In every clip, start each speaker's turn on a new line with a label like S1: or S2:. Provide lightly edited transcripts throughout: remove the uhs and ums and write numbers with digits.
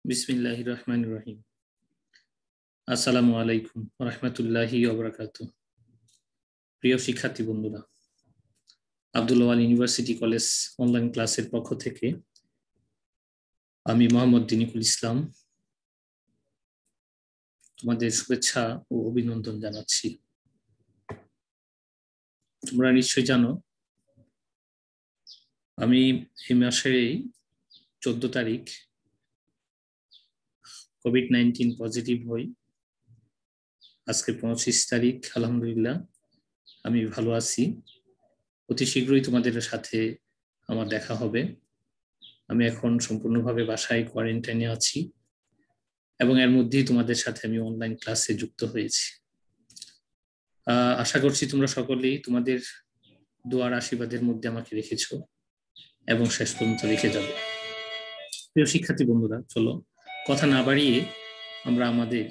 S1: বিসমিল্লাহির রহমানির রহিম। আসসালামু আলাইকুম ওয়া রাহমাতুল্লাহি ওয়া বারাকাতুহু। প্রিয় শিক্ষার্থী বন্ধুরা, আব্দুল ওয়াল ইউনিভার্সিটি কলেজ অনলাইন ক্লাসের পক্ষ থেকে আমি মোহাম্মদ দিনিকুল ইসলাম তোমাদের শুভেচ্ছা ও অভিনন্দন জানাচ্ছি। তোমরা নিশ্চয়ই জানো আমি এই মাসের 14 তারিখ কোভিড-19 পজিটিভ হই। আজকে 25 তারিখ, আলহামদুলিল্লাহ আমি ভালো আছি। অতি শীঘ্রই তোমাদের সাথে আমার দেখা হবে। আমি এখন সম্পূর্ণভাবে বাসায় কোয়ারেন্টাইনে আছি এবং এর মধ্যেই তোমাদের সাথে আমি অনলাইন ক্লাসে যুক্ত হয়েছি। আশা করছি তোমরা সকলেই তোমাদের দোয়ার আশীর্বাদের মধ্যে আমাকে রেখেছো এবং শেষ পর্যন্ত রেখে যাবে। প্রিয় শিক্ষার্থী বন্ধুরা, চলো কথা না বাড়িয়ে আমরা আমাদের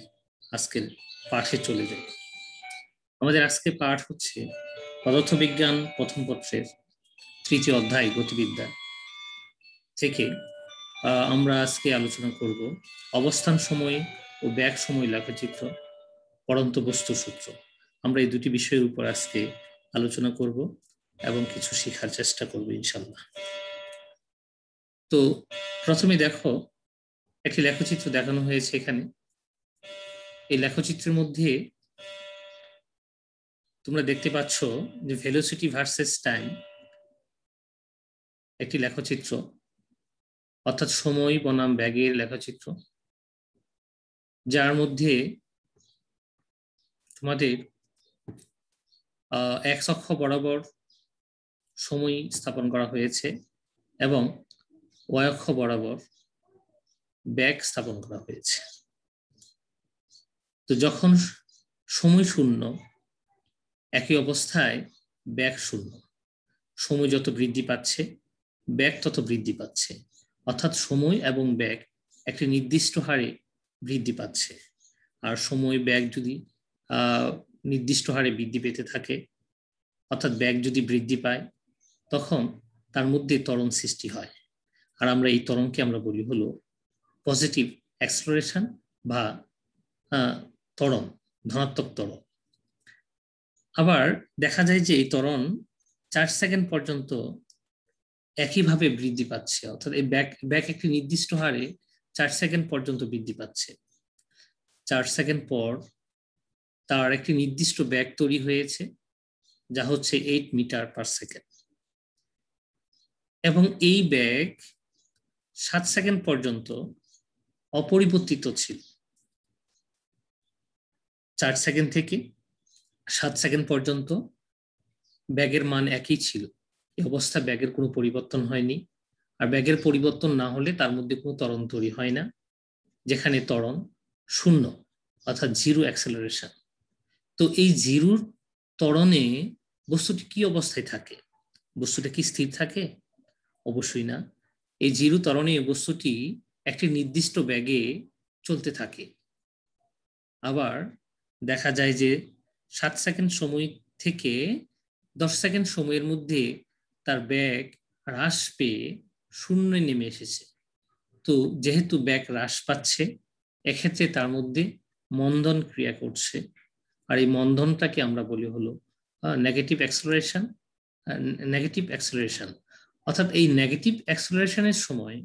S1: আজকের পাঠে চলে যাই। আমাদের আজকে পাঠ হচ্ছে পদার্থবিজ্ঞান প্রথম পত্রের 3য় অধ্যায় গতিবিদ্যা থেকে। আমরা আজকে আলোচনা করব অবস্থান সময় ও ব্যাগ সময় লেখচিত্র, পড়ন্ত বস্তু সূত্র। আমরা এই দুটি বিষয়ের উপর আজকে আলোচনা করব এবং কিছু শেখার চেষ্টা করব ইনশাল্লাহ। তো প্রথমে দেখো, একটি লেখচিত্র দেখানো হয়েছে এখানে। এই লেখচিত্রের মধ্যে তোমরা দেখতে পাচ্ছ যে ভেলোসিটি ভার্সেস টাইম একটি লেখচিত্র, অর্থাৎ সময় বনাম ব্যাগের লেখচিত্র, যার মধ্যে তোমাদের এক্স অক্ষ বরাবর সময় স্থাপন করা হয়েছে এবং ওয়াই অক্ষ বরাবর ব্যাগ স্থাপন করা হয়েছে। তো যখন সময় শূন্য, একই অবস্থায় ব্যাগ শূন্য। সময় যত বৃদ্ধি পাচ্ছে ব্যাগ তত বৃদ্ধি পাচ্ছে, অর্থাৎ সময় এবং ব্যাগ একটি নির্দিষ্ট হারে বৃদ্ধি পাচ্ছে। আর সময় ব্যাগ যদি নির্দিষ্ট হারে বৃদ্ধি পেতে থাকে, অর্থাৎ ব্যাগ যদি বৃদ্ধি পায়, তখন তার মধ্যে ত্বরণ সৃষ্টি হয়। আর আমরা এই ত্বরণকে আমরা বলি হলো পজিটিভ অ্যাক্সেলারেশন বা ত্বরণ, ধনাত্মক ত্বরণ। আবার দেখা যায় যে এই ত্বরণ 4 সেকেন্ড পর্যন্ত একইভাবে বৃদ্ধি পাচ্ছে, অর্থাৎ এই ব্যাগ একটি নির্দিষ্ট হারে 4 সেকেন্ড পর্যন্ত বৃদ্ধি পাচ্ছে। 4 সেকেন্ড পর তার একটি নির্দিষ্ট ব্যাগ তৈরি হয়েছে, যা হচ্ছে 8 মিটার পার সেকেন্ড, এবং এই ব্যাগ 7 সেকেন্ড পর্যন্ত অপরিবর্তিত ছিল। 4 সেকেন্ড থেকে 7 সেকেন্ড পর্যন্ত ব্যাগের মান একই ছিল। এই অবস্থা ব্যাগের কোনো পরিবর্তন হয়নি। আর ব্যাগের পরিবর্তন না হলে তার মধ্যে কোনো ত্বরণ তৈরি হয় না, যেখানে ত্বরণ শূন্য, অর্থাৎ জিরো অ্যাক্সেলারেশন। তো এই জিরোর ত্বরণে বস্তুটি কি অবস্থায় থাকে? বস্তুটা কি স্থির থাকে? অবশ্যই না। এই জিরো ত্বরণে বস্তুটি একটি নির্দিষ্ট ব্যাগে চলতে থাকে। আবার দেখা যায় যে 7 সেকেন্ড সময় থেকে 10 সেকেন্ড সময়ের মধ্যে তার ব্যাগ হ্রাস পেয়ে শূন্যে নেমে এসেছে। তো যেহেতু ব্যাগ হ্রাস পাচ্ছে, এক্ষেত্রে তার মধ্যে মন্দন ক্রিয়া করছে। আর এই মন্দনটাকে আমরা বলি হলো নেগেটিভ অ্যাক্সেলারেশন। অর্থাৎ এই নেগেটিভ অ্যাক্সেলারেশনের সময়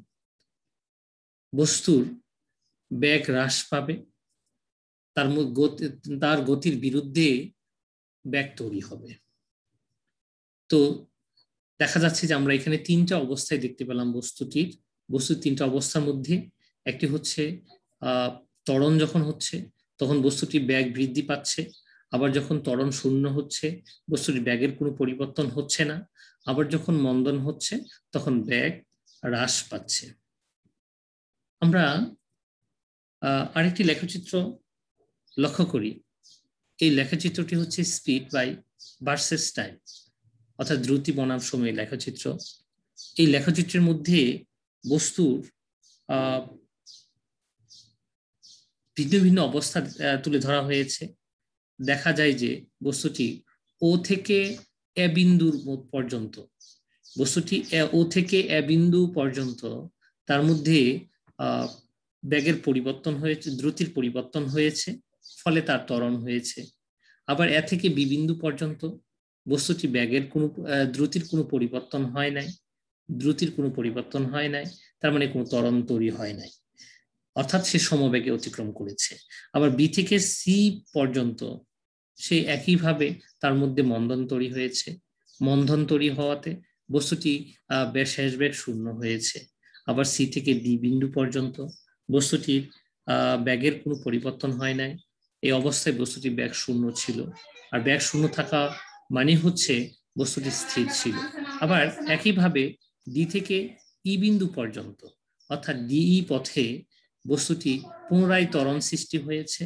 S1: বস্তুর ব্যাগ হ্রাস পাবে, তার গতির বিরুদ্ধে ব্যাগ তৈরি হবে। তো দেখা যাচ্ছে যে আমরা এখানে 3টা অবস্থায় দেখতে পেলাম বস্তুর 3টা অবস্থার মধ্যে একটি হচ্ছে ত্বরণ যখন হচ্ছে তখন বস্তুটি ব্যাগ বৃদ্ধি পাচ্ছে, আবার যখন ত্বরণ শূন্য হচ্ছে বস্তুটি ব্যাগের কোনো পরিবর্তন হচ্ছে না, আবার যখন মন্দন হচ্ছে তখন ব্যাগ হ্রাস পাচ্ছে। আমরা আরেকটি লেখচিত্র লক্ষ্য করি। এই লেখচিত্রটি হচ্ছে স্পিড বাই ভার্সেস টাইম, অর্থাৎ দ্রুতি বনাম সময় লেখচিত্র। এই লেখচিত্রের মধ্যে বস্তুর ভিন্ন ভিন্ন অবস্থা তুলে ধরা হয়েছে। দেখা যায় যে বস্তুটি ও থেকে এ বিন্দুর পর্যন্ত, বস্তুটি ও থেকে এ বিন্দু পর্যন্ত তার মধ্যে ব্যাগের পরিবর্তন হয়েছে, দ্রুতির পরিবর্তন হয়েছে, ফলে তার ত্বরণ হয়েছে। আবার এ থেকে বি বিন্দু পর্যন্ত বস্তুটি ব্যাগের কোনো দ্রুতির কোনো পরিবর্তন হয় নাই, দ্রুতির কোনো পরিবর্তন হয় নাই, তার মানে কোনো ত্বরণ তৈরি হয় নাই, অর্থাৎ সে সমবেগে অতিক্রম করেছে। আবার বি থেকে সি পর্যন্ত সে একইভাবে তার মধ্যে মন্দন তৈরি হয়েছে, মন্দন তৈরি হওয়াতে বস্তুটি শেষ বেগ শূন্য হয়েছে। আবার সি থেকে ডি বিন্দু পর্যন্ত বস্তুটির ব্যাগের কোনো পরিবর্তন হয় নাই, এই অবস্থায় বস্তুটি ব্যাগ শূন্য ছিল। আর ব্যাগ শূন্য থাকা মানে হচ্ছে বস্তুটি স্থির ছিল। আবার একইভাবে ডি থেকে ই বিন্দু পর্যন্ত অর্থাৎ ডিই পথে বস্তুটি পুনরায় ত্বরণ সৃষ্টি হয়েছে।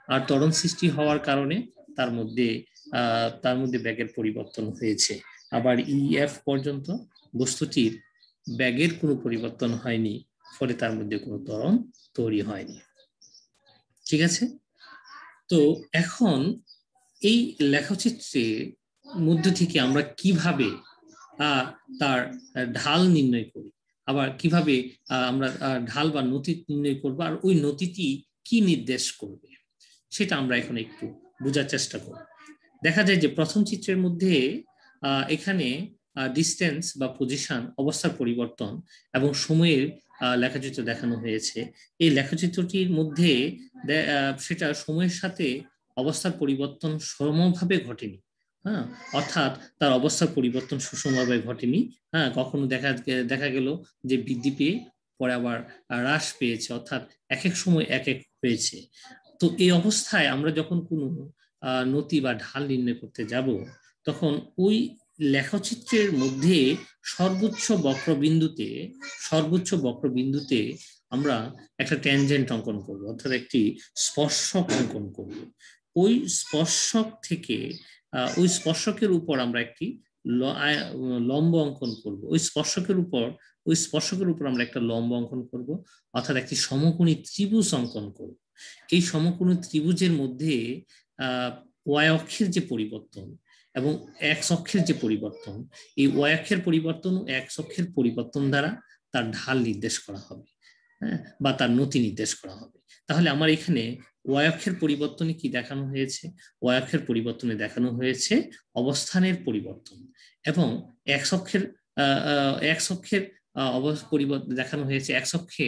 S1: আর ত্বরণ সৃষ্টি হওয়ার কারণে তার মধ্যে ব্যাগের পরিবর্তন হয়েছে। আবার ইএফ পর্যন্ত বস্তুটির ব্যাগের কোনো পরিবর্তন হয়নি, ফলে তার মধ্যে কোনো ত্বরণ তৈরি হয়নি। ঠিক আছে, তো এখন এই লেখচিত্রের মধ্য থেকে আমরা কিভাবে তার ঢাল নির্ণয় করি, আবার কিভাবে আমরা ঢাল বা নতি নির্ণয় করবো, আর ওই নতিটি কি নির্দেশ করবে সেটা আমরা এখন একটু বোঝার চেষ্টা করব। দেখা যায় যে প্রথম চিত্রের মধ্যে এখানে ডিস্টেন্স বা পজিশন, অবস্থার পরিবর্তন এবং সময়ের লেখচিত্র দেখানো হয়েছে। এই লেখচিত্রটির মধ্যে সেটা সময়ের সাথে অবস্থার পরিবর্তন সমভাবে ঘটেনি। হ্যাঁ, অর্থাৎ তার অবস্থার পরিবর্তন সুষমভাবে ঘটেনি। হ্যাঁ, কখনো দেখা গেল যে বৃদ্ধি পেয়ে পরে আবার হ্রাস পেয়েছে, অর্থাৎ এক এক সময় এক এক হয়েছে। তো এই অবস্থায় আমরা যখন কোনো নতি বা ঢাল নির্ণয় করতে যাব, তখন ওই লেখচিত্রের মধ্যে সর্বোচ্চ বক্রবিন্দুতে আমরা একটা ট্যানজেন্ট অঙ্কন করব, অর্থাৎ একটি স্পর্শক অঙ্কন করব। ওই স্পর্শক থেকে ওই স্পর্শকের উপর আমরা একটি লম্ব অঙ্কন করব। ওই স্পর্শকের উপর আমরা একটা লম্ব অঙ্কন করব, অর্থাৎ একটি সমকোণী ত্রিভুজ অঙ্কন করব। এই সমকোণী ত্রিভুজের মধ্যে ওয়াই অক্ষের যে পরিবর্তন এবং এক্স অক্ষের যে পরিবর্তন, এই ওয়াই অক্ষের পরিবর্তন ও এক্স অক্ষের পরিবর্তন দ্বারা তার ঢাল নির্দেশ করা হবে, হ্যাঁ, বা তার নতি নির্দেশ করা হবে। তাহলে আমার এখানে ওয়াই অক্ষের পরিবর্তনে কি দেখানো হয়েছে? ওয়াই অক্ষের পরিবর্তনে দেখানো হয়েছে অবস্থানের পরিবর্তন, এবং এক্স অক্ষের পরিবর্তন দেখানো হয়েছে, এক্স অক্ষে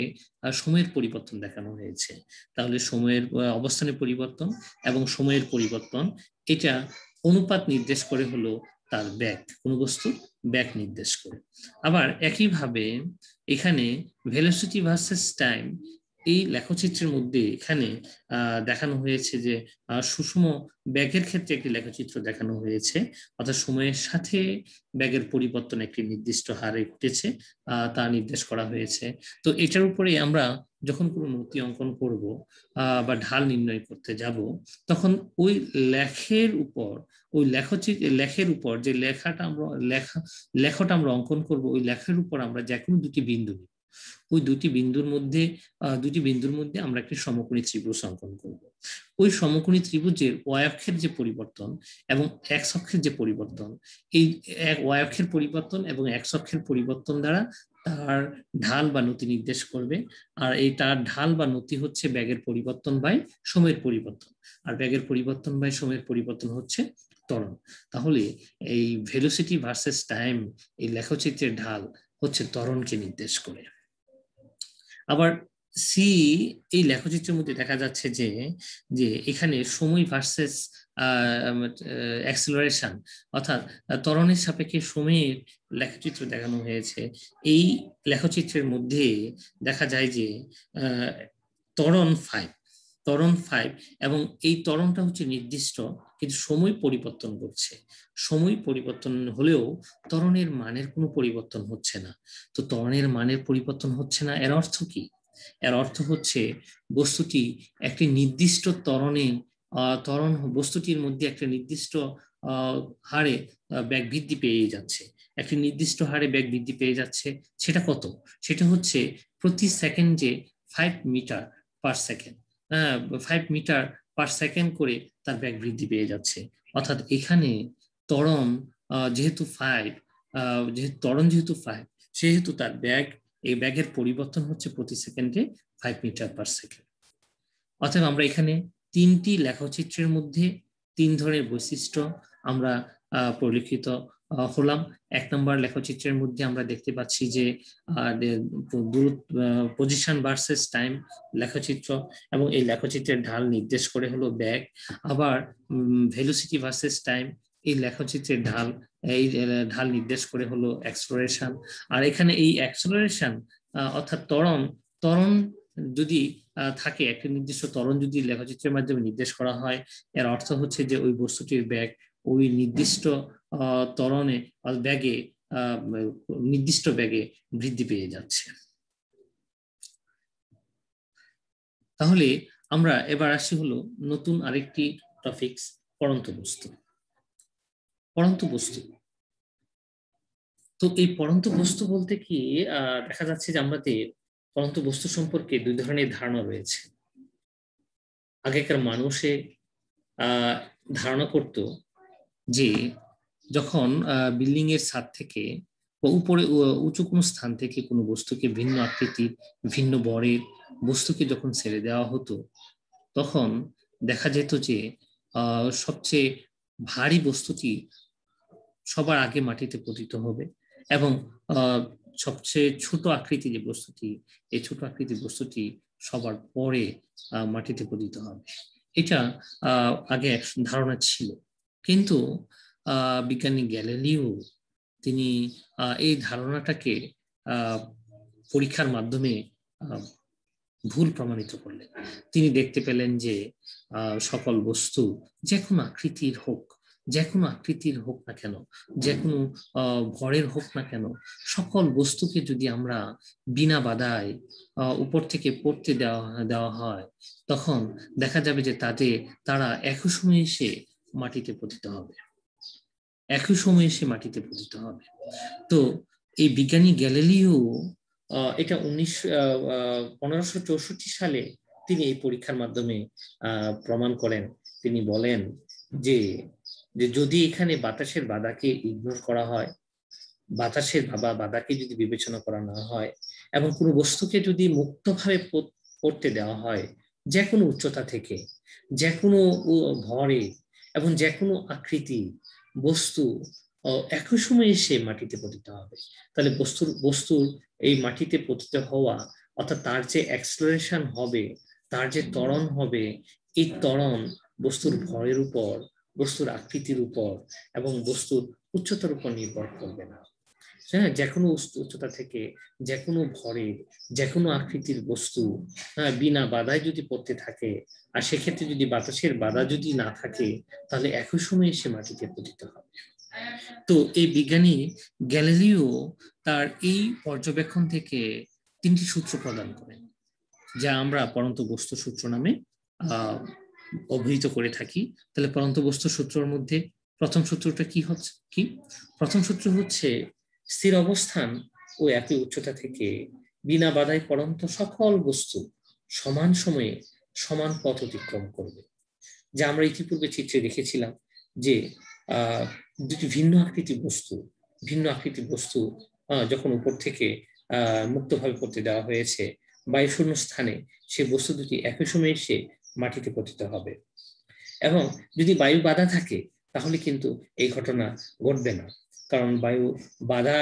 S1: সময়ের পরিবর্তন দেখানো হয়েছে। তাহলে সময়ের অবস্থানের পরিবর্তন এবং সময়ের পরিবর্তন, এটা অনুপাত নির্দেশ করে হলো তার ব্যাগ, কোন বস্তু ব্যাগ নির্দেশ করে। আবার একইভাবে এখানে ভেলোসিটি ভার্সেস টাইম, এই লেখচিত্রের মধ্যে এখানে দেখানো হয়েছে যে সুষম ব্যাগের ক্ষেত্রে একটি লেখচিত্র দেখানো হয়েছে, অর্থাৎ সময়ের সাথে ব্যাগের পরিবর্তন একটি নির্দিষ্ট হারে ঘটেছে, তা নির্দেশ করা হয়েছে। তো এটার উপরে আমরা যখন কোনো নতি অঙ্কন করব বা ঢাল নির্ণয় করতে যাব, তখন ওই লেখের উপর যে লেখাটা আমরা অঙ্কন করব, ওই লেখের উপর আমরা যে কোনো দুটি বিন্দু নিব। ওই দুটি বিন্দুর মধ্যে আমরা একটি সমকোণী ত্রিভুজ অঙ্কন করব। ওই সমকোণী ত্রিভুজের ওয়াই অক্ষের যে পরিবর্তন এবং এক্স অক্ষের যে পরিবর্তন, এই ওয়াই অক্ষের পরিবর্তন এবং এক্স অক্ষের পরিবর্তন দ্বারা তার ঢাল বা নতি নির্দেশ করবে। আর এই তার ঢাল বা নতি হচ্ছে ব্যাগের পরিবর্তন বাই সময়ের পরিবর্তন, আর ব্যাগের পরিবর্তন বাই সময়ের পরিবর্তন হচ্ছে ত্বরণ। তাহলে এই ভেলোসিটি ভার্সেস টাইম, এই লেখচিত্রের ঢাল হচ্ছে ত্বরণকে নির্দেশ করে। আবার সি, এই লেখচিত্রের মধ্যে দেখা যাচ্ছে যে যে এখানে সময় ভার্সেস অ্যাক্সিলারেশন, অর্থাৎ ত্বরণের সাপেক্ষে সময়ের লেখচিত্র দেখানো হয়েছে। এই লেখচিত্রের মধ্যে দেখা যায় যে ত্বরণ 5, এবং এই ত্বরণটা হচ্ছে নির্দিষ্ট, কিন্তু সময় পরিবর্তন করছে। সময় পরিবর্তন হলেও ত্বরণের মানের কোনো পরিবর্তন হচ্ছে না। তো ত্বরণের মানের পরিবর্তন হচ্ছে না, এর অর্থ কি? এর অর্থ হচ্ছে বস্তুটি একটি নির্দিষ্ট বস্তুটির মধ্যে একটা নির্দিষ্ট হারে ব্যাগ বৃদ্ধি পেয়ে যাচ্ছে, একটি নির্দিষ্ট হারে ব্যাগ বৃদ্ধি পেয়ে যাচ্ছে। সেটা কত? সেটা হচ্ছে প্রতি সেকেন্ডে 5 metre per second, 5 metre per second করে তার ব্যাগ বৃদ্ধি পেয়ে যাচ্ছে। অর্থাৎ এখানে ত্বরণ যেহেতু 5, সেহেতু তার ব্যাগ এই ব্যাগের পরিবর্তন হচ্ছে প্রতি সেকেন্ডে 5 মিটার পার সেকেন্ড। অতএব আমরা এখানে তিনটি লেখচিত্রের মধ্যে তিন ধরনের বৈশিষ্ট্য আমরা পরিলক্ষিত হলাম। 1 নম্বর লেখচিত্রের মধ্যে আমরা দেখতে পাচ্ছি যে পজিশন ভার্সেস টাইম লেখচিত্র, এবং এই লেখচিত্রের ঢাল নির্দেশ করে হলো ব্যাগ। আবার ভেলোসিটি ভার্সেস টাইম, এই লেখচিত্রের ঢাল নির্দেশ করে হলো অ্যাক্সেলারেশন। আর এখানে এই অ্যাক্সেলারেশন অর্থাৎ ত্বরণ যদি থাকে, একটা নির্দিষ্ট ত্বরণ যদি লেখচিত্রের মাধ্যমে নির্দেশ করা হয়, এর অর্থ হচ্ছে যে ওই বস্তুটির ব্যাগ ওই নির্দিষ্ট ত্বরণে ব্যাগে নির্দিষ্ট ব্যাগে বৃদ্ধি পেয়ে যাচ্ছে। তাহলে আমরা এবার আসি হলো নতুন আরেকটি টপিকস, পড়ন্ত বস্তু। পড়ন্ত বস্তু, তো এই পড়ন্ত বস্তু বলতে কি দেখা যাচ্ছে যে আমাদের পড়ন্ত বস্তু সম্পর্কে দুই ধরনের ধারণা রয়েছে। আগেকার মানুষে ধারণা করত যে যখন বিল্ডিং এর ছাদ থেকে বা উপরে উঁচু কোনো স্থান থেকে কোনো বস্তুকে ভিন্ন আকৃতির ভিন্ন বরের বস্তুকে যখন ছেড়ে দেওয়া হতো, তখন দেখা যেত যে সবচেয়ে ভারী বস্তুটি সবার আগে মাটিতে পতিত হবে, এবং সবচেয়ে ছোট আকৃতি যে বস্তুটি, এই ছোট আকৃতির বস্তুটি সবার পরে মাটিতে পতিত হবে। এটা আগে ধারণা ছিল, কিন্তু বিজ্ঞানী গ্যালিলিও তিনি এই ধারণাটাকে পরীক্ষার মাধ্যমে ভুল প্রমাণিত করলেন। তিনি দেখতে পেলেন যে সকল বস্তু যে কোনো আকৃতির হোক, যে কোনো আকৃতির হোক না কেন, যে কোনো ভরের হোক না কেন, সকল বস্তুকে যদি আমরা বিনা বাধায় উপর থেকে পড়তে দেওয়া হয়, তখন দেখা যাবে যে তারা একই সময়ে এসে মাটিতে পতিত হবে, একই সময়ে এসে মাটিতে পতিত হবে। তো এই বিজ্ঞানী গ্যালিলিও এটা 1564 সালে তিনি এই পরীক্ষার মাধ্যমে প্রমাণ করেন। তিনি বলেন যে যদি এখানে বাতাসের বাধাকে ইগনোর করা হয়, বাতাসের বাধাকে যদি বিবেচনা করা না হয়, এবং কোনো বস্তুকে যদি মুক্তভাবে পড়তে দেওয়া হয়, যে কোনো উচ্চতা থেকে, যে কোনো ভরে এবং যে কোনো আকৃতি বস্তু একই সময় এসে মাটিতে পতিত হবে, তাহলে বস্তুর এই মাটিতে পতিত হওয়া, অর্থাৎ তার যে অ্যাক্সেলারেশন হবে, তার যে ত্বরণ হবে, এই ত্বরণ বস্তুর ভরের উপর, বস্তুর আকৃতির উপর এবং বস্তুর উচ্চতার উপর নির্ভর করবে না। হ্যাঁ, যে কোনো উচ্চতা থেকে, যে কোনো ভরের, যে কোনো আকৃতির বস্তু বিনা বাধায় যদি পড়তে থাকে, আর সেক্ষেত্রে যদি বাতাসের বাধা যদি না থাকে, তাহলে একই সময় সে মাটিতে পতিত হবে। তো এই বিজ্ঞানী গ্যালিলিও তার এই পর্যবেক্ষণ থেকে 3টি সূত্র প্রদান করেন, যা আমরা পড়ন্ত বস্তু সূত্র নামে অভিহিত করে থাকি। তাহলে পড়ন্ত বস্তু সূত্রের মধ্যে প্রথম সূত্রটা কি? প্রথম সূত্র হচ্ছে স্থির অবস্থান ও একই উচ্চতা থেকে বিনা বাধায় পড়ন্ত সকল বস্তু সমান সময়ে সমান পথ অতিক্রম করবে। যা আমরা ইতিপূর্বে চিত্রে দেখেছিলাম যে দুটি ভিন্ন আকৃতির বস্তু যখন উপর থেকে মুক্তভাবে পড়তে দেওয়া হয়েছে, বায়ুশূন্য স্থানে সে বস্তু দুটি একই সময়ে এসে মাটিতে পতিত হবে। এবং যদি বায়ু বাধা থাকে, তাহলে কিন্তু এই ঘটনা ঘটবে না, কারণ বায়ু বাধা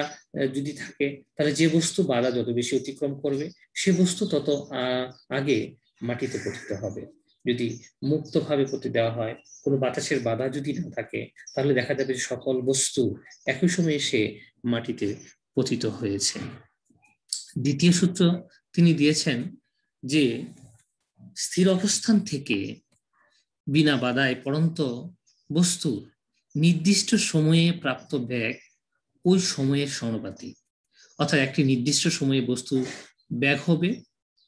S1: যদি থাকে, তাহলে যে বস্তু বাধা যত বেশি অতিক্রম করবে, সে বস্তু তত আগে মাটিতে পতিত হবে। যদি মুক্তভাবে পড়তে দেওয়া হয়, কোনো বাতাসের বাধা যদি না থাকে, তাহলে দেখা যাবে যে সকল বস্তু একই সময়ে এসে মাটিতে পতিত হয়েছে। দ্বিতীয় সূত্র তিনি দিয়েছেন যে স্থির অবস্থান থেকে বিনা বাধায় পড়ন্ত বস্তু নির্দিষ্ট সময়ে প্রাপ্ত ব্যাগ ওই সময়ের সমানুপাতিক, অর্থাৎ একটি নির্দিষ্ট সময়ে বস্তু ব্যাগ হবে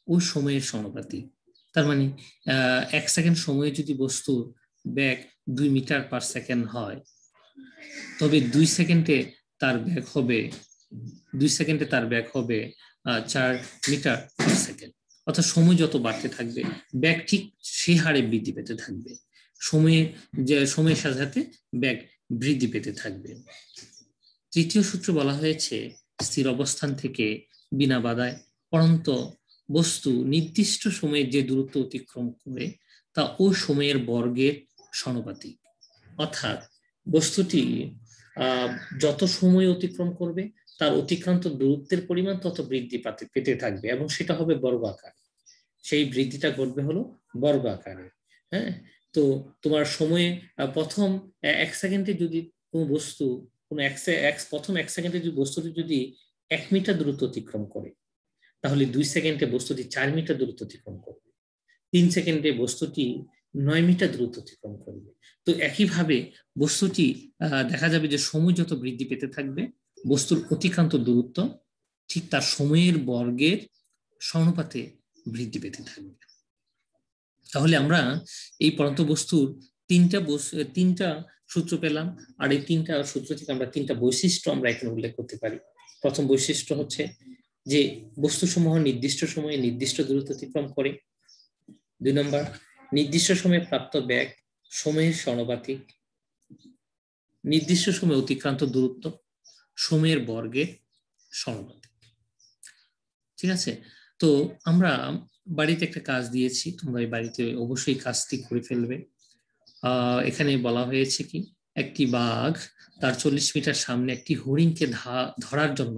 S1: ওই সময়ের সমানুপাতিক। তার মানে 1 সেকেন্ড সময়ে যদি বস্তু ব্যাগ 2 মিটার পার সেকেন্ড হয়, তবে 2 সেকেন্ডে তার ব্যাগ হবে 4 মিটার পার সেকেন্ড। অর্থাৎ সময় যত বাড়তে থাকবে, ব্যাগ ঠিক সেই হারে বৃদ্ধি পেতে থাকবে, সময়ের সাথে সাথে ব্যাগ বৃদ্ধি পেতে থাকবে। তৃতীয় সূত্র বলা হয়েছে স্থির অবস্থান থেকে বিনা বাধায় পরন্ত বস্তু নির্দিষ্ট সময়ে যে দূরত্ব অতিক্রম করে তা ওই সময়ের বর্গের সমানুপাতিক। অর্থাৎ বস্তুটি যত সময় অতিক্রম করবে তার অতিক্রান্ত দূরত্বের পরিমাণ তত বৃদ্ধি পেতে থাকবে এবং সেটা হবে বর্গ আকার। সেই বৃদ্ধিটা ঘটবে হলো বর্গ আকারে। হ্যাঁ, তো তোমার সময়ে প্রথম 1 সেকেন্ডে যদি কোনো বস্তু প্রথম 1 সেকেন্ডে যদি বস্তুটি যদি 1 মিটার দূরত্ব অতিক্রম করে, তাহলে 2 সেকেন্ডে বস্তুটি 4 মিটার দূরত্ব অতিক্রম করবে, 3 সেকেন্ডে বস্তুটি 9 মিটার দূরত্ব অতিক্রম করবে। তো একইভাবে বস্তুটি দেখা যাবে যে সময় যত বৃদ্ধি পেতে থাকবে বস্তুর অতিক্রান্ত দূরত্ব ঠিক তার সময়ের বর্গের সমানুপাতে বৃদ্ধি পেতে থাকবে। তাহলে আমরা এই পরন্ত বস্তুর তিনটা সূত্র পেলাম, আর এই তিনটা সূত্র থেকে আমরা তিনটা বৈশিষ্ট্য আমরা এখানে উল্লেখ করতে পারি। প্রথম বৈশিষ্ট্য হচ্ছে যে বস্তুসমূহ নির্দিষ্ট সময়ে নির্দিষ্ট দূরত্ব অতিক্রম করে। 2 নম্বর, নির্দিষ্ট সময়ে প্রাপ্ত বেগ সময়ের সমানুপাতিক। নির্দিষ্ট সময়ে অতিক্রান্ত দূরত্ব সময়ের বর্গের সমানুপাতিক। ঠিক আছে, তো আমরা বাড়িতে একটা কাজ দিয়েছি, তোমরা এই বাড়িতে অবশ্যই কাজটি করে ফেলবে। এখানে বলা হয়েছে কি, একটি বাঘ তার 40 মিটার সামনে একটি হরিণকে ধরার জন্য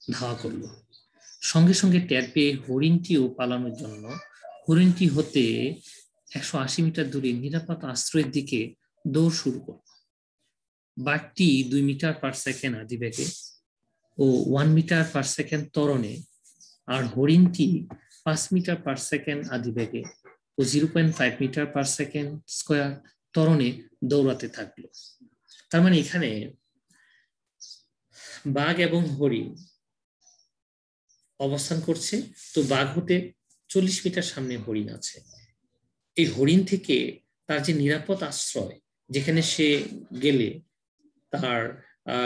S1: ধাওয়া করলো। সঙ্গে সঙ্গে টের পেয়ে হরিণটিও পালানোর জন্য হরিণটি হতে 180 মিটার দূরে নিরাপদ আশ্রয়ের দিকে দৌড় শুরু করল। বাঘটি 2 মিটার পার সেকেন্ড আদিবেগে ও 1 মিটার পার সেকেন্ড ত্বরণে, আর হরিণটি 5 মিটার পার সেকেন্ড আদিবেগে ও 0.5 মিটার পার সেকেন্ড স্কয়ার ত্বরণে দৌড়াতে থাকলো। তার মানে এখানে বাঘ এবং হরিণ অবস্থান করছে। তো বাঘ হতে 40 মিটার সামনে হরিণ আছে। এই হরিণ থেকে তার যে নিরাপদ আশ্রয়, যেখানে সে গেলে তার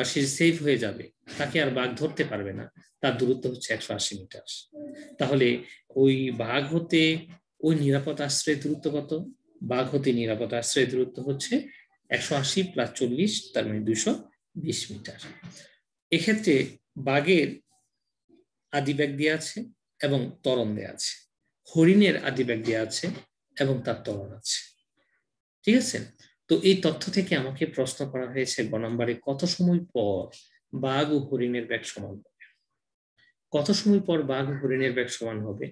S1: সে সেফ হয়ে যাবে, তাকে আর বাঘ ধরতে পারবে না, তার দূরত্ব হচ্ছে 180 মিটার। তাহলে ওই বাঘ হতে ওই নিরাপদ আশ্রয়ের দূরত্ব কত? বাঘ হতে নিরাপদ আশ্রয়ের দূরত্ব হচ্ছে 180 প্লাস 40, তার মানে 220 মিটার। এক্ষেত্রে বাঘের আদিবেগ দেওয়া আছে এবং ত্বরণ দেওয়া আছে, হরিণের আদিবেগ দেওয়া আছে এবং তার ত্বরণ আছে। ঠিক আছে, তো এই তথ্য থেকে আমাকে প্রশ্ন করা হয়েছে গ নম্বরে, কত সময় পর বাঘ ও হরিণের বেগ সমান হবে? কত সময় পর বাঘ ও হরিণের বেগ সমান হবে?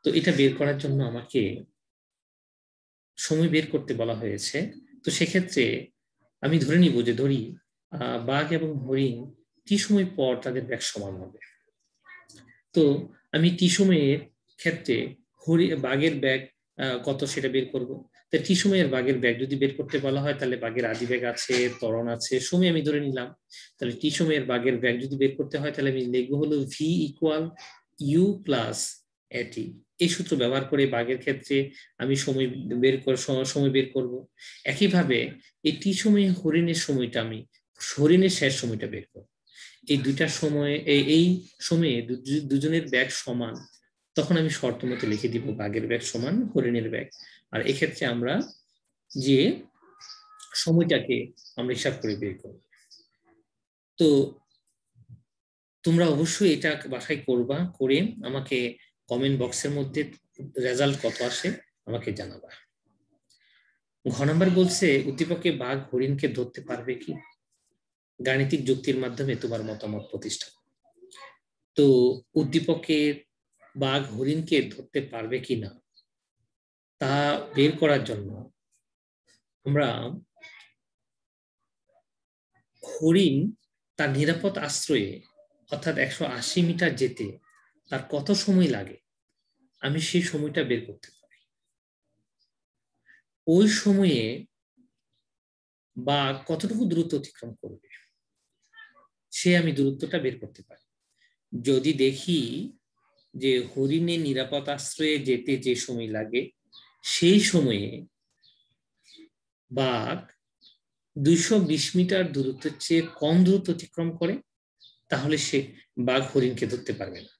S1: তো এটা বের করার জন্য আমাকে সময় বের করতে বলা হয়েছে। তো সেক্ষেত্রে আমি ধরে নিব যে বাঘ এবং হরিণ টি সময় পর তাদের বেগ সমান হবে। তো আমি টি সময়ের ক্ষেত্রে বাঘের বেগ কত সেটা বের করব। টি সময়ের বাঘের বেগ যদি বের করতে বলা হয়, তাহলে বাঘের আদিবেগ আছে, ত্বরণ আছে, সময় আমি ধরে নিলাম। তাহলে টি সময়ের বাঘের বেগ যদি বের করতে হয়, তাহলে আমি লিখবো হলো ভি ইকুয়াল ইউ প্লাস এটি। এই সূত্র ব্যবহার করে বাঘের ক্ষেত্রে আমি সময় বের করব। একইভাবে এই টি সময়ে হরিণের সময়টা আমি হরিণের শেষ সময়টা বের করব। এই দুইটা সময়ে এই সময়ে দুজনের ব্যাগ সমান, তখন আমি শর্ত মতো লিখে দিব বাঘের ব্যাগ সমান হরিণের ব্যাগ। আর এক্ষেত্রে আমরা যে সময়টাকে আমরা হিসাব করে বের করব। তো তোমরা অবশ্যই এটা বাসায় করবা, করে আমাকে কমেন্ট বক্সের মধ্যে রেজাল্ট কত আসে আমাকে জানাবা। ঘ নাম্বার বলছে, উদ্দীপকে বাঘ হরিণকে ধরতে পারবে কি? গাণিতিক যুক্তির মাধ্যমে তোমার মতামত প্রতিষ্ঠা। তো উদ্দীপকের বাঘ হরিণকে ধরতে পারবে কিনা তা বের করার জন্য আমরা হরিণ তার নিরাপদ আশ্রয়ে অর্থাৎ 180 মিটার যেতে তার কত সময় লাগে, আমি সেই সময়টা বের করতে পারি। ওই সময়ে বাঘ কতটুকু দূরত্ব অতিক্রম করবে সে আমি দূরত্বটা বের করতে পারি। যদি দেখি যে হরিণের নিরাপদ আশ্রয়ে যেতে যে সময় লাগে সেই সময়ে বাঘ 220 মিটার দূরত্বের চেয়ে কম দূরত্ব অতিক্রম করে, তাহলে সে বাঘ হরিণকে ধরতে পারবে না।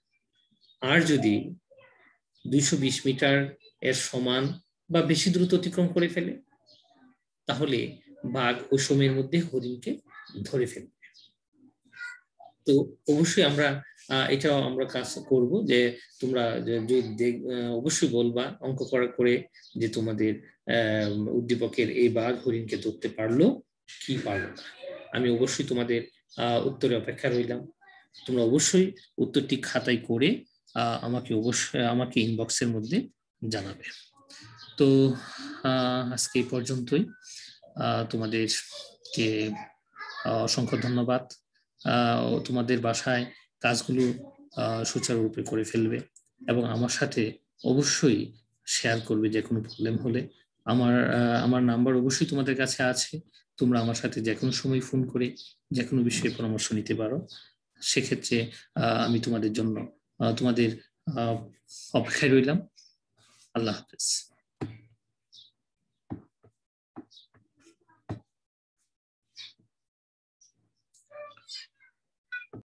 S1: আর যদি 220 মিটার এর সমান বা বেশি দূরত্ব অতিক্রম করে ফেলে, তাহলে বাঘ ওই সময়ের মধ্যে হরিণকে ধরে ফেলবে। তো অবশ্যই আমরা এটাও আমরা কাজ করব যে তোমরা অবশ্যই বলবা অঙ্ক করা করে যে তোমাদের উদ্দীপকের এই বাঘ হরিণকে ধরতে পারলো কি পারলো না। আমি অবশ্যই তোমাদের উত্তরে অপেক্ষা রইলাম। তোমরা অবশ্যই উত্তরটি খাতায় করে আমাকে ইনবক্সের মধ্যে জানাবে। তো আজকে এই পর্যন্তই। তোমাদেরকে অসংখ্য ধন্যবাদ। তোমাদের বাসায় কাজগুলো সুচারুরূপে করে ফেলবে এবং আমার সাথে অবশ্যই শেয়ার করবে যে কোনো প্রবলেম হলে। আমার নাম্বার অবশ্যই তোমাদের কাছে আছে। তোমরা আমার সাথে যে কোনো সময় ফোন করে যে কোনো বিষয়ে পরামর্শ নিতে পারো। সেক্ষেত্রে আমি তোমাদের জন্য তোমাদের অপেক্ষায় রইলাম। আল্লাহ হাফেজ।